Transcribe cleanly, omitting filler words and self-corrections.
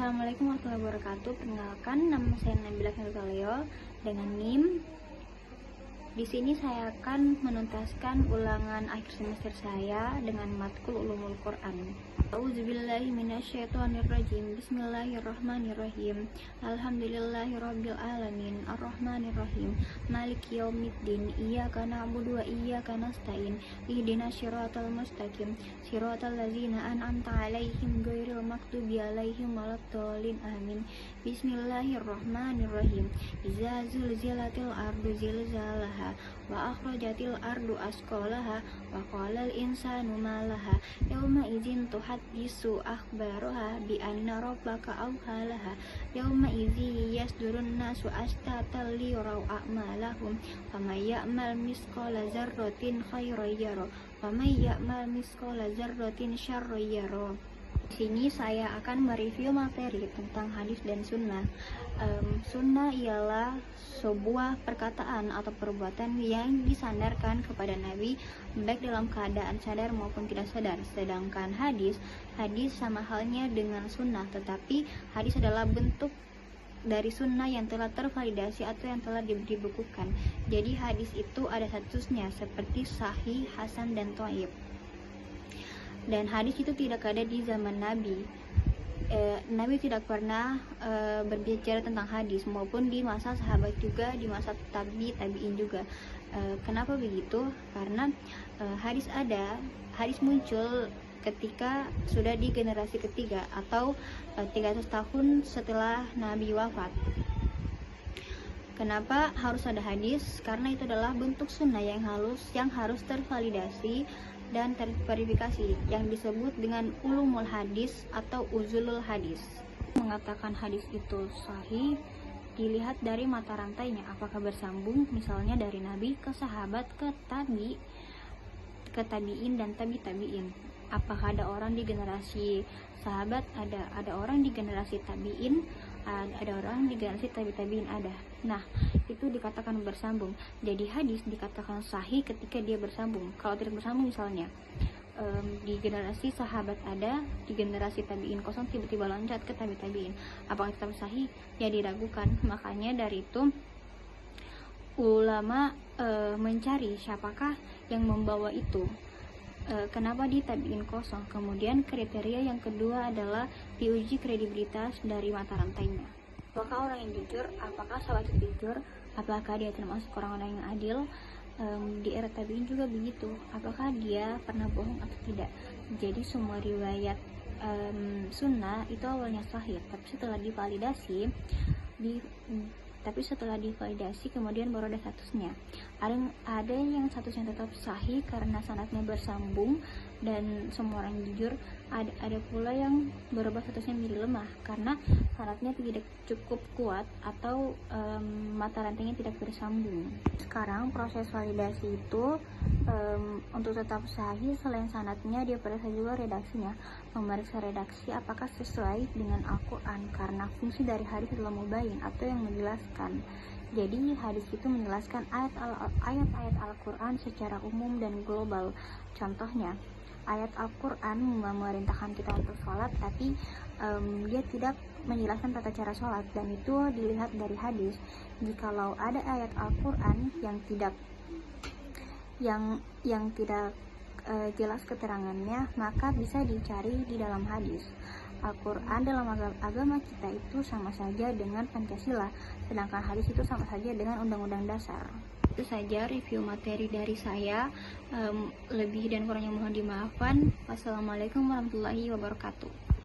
Assalamualaikum warahmatullahi wabarakatuh. Perkenalkan, nama saya Nabila Leo dengan NIM. Di sini saya akan menuntaskan ulangan akhir semester saya dengan matkul Ulumul Quran. A'udzubillahi minasyaitonirrajim. Bismillahirrahmanirrahim. Alhamdulillahirabbil alamin. Arrahmanirrahim. Maliki yaumiddin. Iyyaka na'budu wa iyyaka nasta'in. Ihdinas siratal mustaqim. Siratal ladzina an'amta 'alaihim ghairil maghdubi 'alaihim waladdallin. Amin. Bismillahirrahmanirrahim. Idza zulzilatil ardu zilzalaha wa akhrajatil ardu asqalaha wa qalal insanu ma laha yauma idzin tuhaddisu akhbaraha bi anna rabbaka awhalaha yauma idzi yasdurun nasu ashtatan liyuraw a'malahum faman ya'mal misqala dzarratin khairan yara wa man ya'mal misqala dzarratin syarran yara. Di sini saya akan mereview materi tentang hadis dan sunnah. Sunnah ialah sebuah perkataan atau perbuatan yang disandarkan kepada Nabi baik dalam keadaan sadar maupun tidak sadar. Sedangkan hadis sama halnya dengan sunnah, tetapi hadis adalah bentuk dari sunnah yang telah tervalidasi atau yang telah dibukukan. Jadi hadis itu ada statusnya seperti sahih, hasan, dan dhaif. Dan hadis itu tidak ada di zaman Nabi. Nabi tidak pernah berbicara tentang hadis, maupun di masa sahabat juga, di masa tabi'in juga. Kenapa begitu? Karena hadis muncul ketika sudah di generasi ketiga atau 300 tahun setelah Nabi wafat. Kenapa harus ada hadis? Karena itu adalah bentuk sunnah yang harus tervalidasi dan terverifikasi, yang disebut dengan ulumul hadis atau uzulul hadis. Mengatakan hadis itu sahih dilihat dari mata rantainya, apakah bersambung, misalnya dari Nabi ke sahabat ke tabi'in dan tabi'in. Apakah ada orang di generasi sahabat, ada orang di generasi tabi'in, ada orang di generasi tabi'in ada. Nah, itu dikatakan bersambung. Jadi hadis dikatakan sahih ketika dia bersambung. Kalau tidak bersambung, misalnya di generasi sahabat ada, di generasi tabi'in kosong, tiba-tiba loncat ke tabi'in, apakah tetap sahih? Ya diragukan. Makanya dari itu ulama mencari siapakah yang membawa itu. Kenapa di tabi'in kosong? Kemudian kriteria yang kedua adalah diuji kredibilitas dari mata rantainya. Apakah orang yang jujur? Apakah sahabat yang jujur? Apakah dia termasuk orang-orang yang adil? Di era tabi'in juga begitu. Apakah dia pernah bohong atau tidak? Jadi semua riwayat sunnah itu awalnya sahih, tapi setelah divalidasi kemudian baru ada statusnya. Ada yang statusnya tetap sahih karena sanadnya bersambung dan semua orang jujur. Ada pula yang berubah statusnya menjadi lemah karena sanadnya tidak cukup kuat atau mata rantainya tidak bersambung. Sekarang proses validasi itu untuk tetap sahih, selain sanadnya dia periksa juga redaksinya, memeriksa redaksi apakah sesuai dengan Al-Quran, karena fungsi dari hadis adalah mubayyin atau yang menjelaskan. Jadi hadis itu menjelaskan ayat-ayat Al-Quran secara umum dan global. Contohnya, ayat Al-Quran memerintahkan kita untuk sholat, tapi dia tidak menjelaskan tata cara sholat, dan itu dilihat dari hadis. Jikalau ada ayat Al-Quran yang tidak jelas keterangannya, maka bisa dicari di dalam hadis. Al-Quran dalam agama kita itu sama saja dengan Pancasila, sedangkan hadis itu sama saja dengan Undang-Undang Dasar. Itu saja review materi dari saya. Lebih dan kurangnya mohon dimaafkan. Wassalamualaikum warahmatullahi wabarakatuh.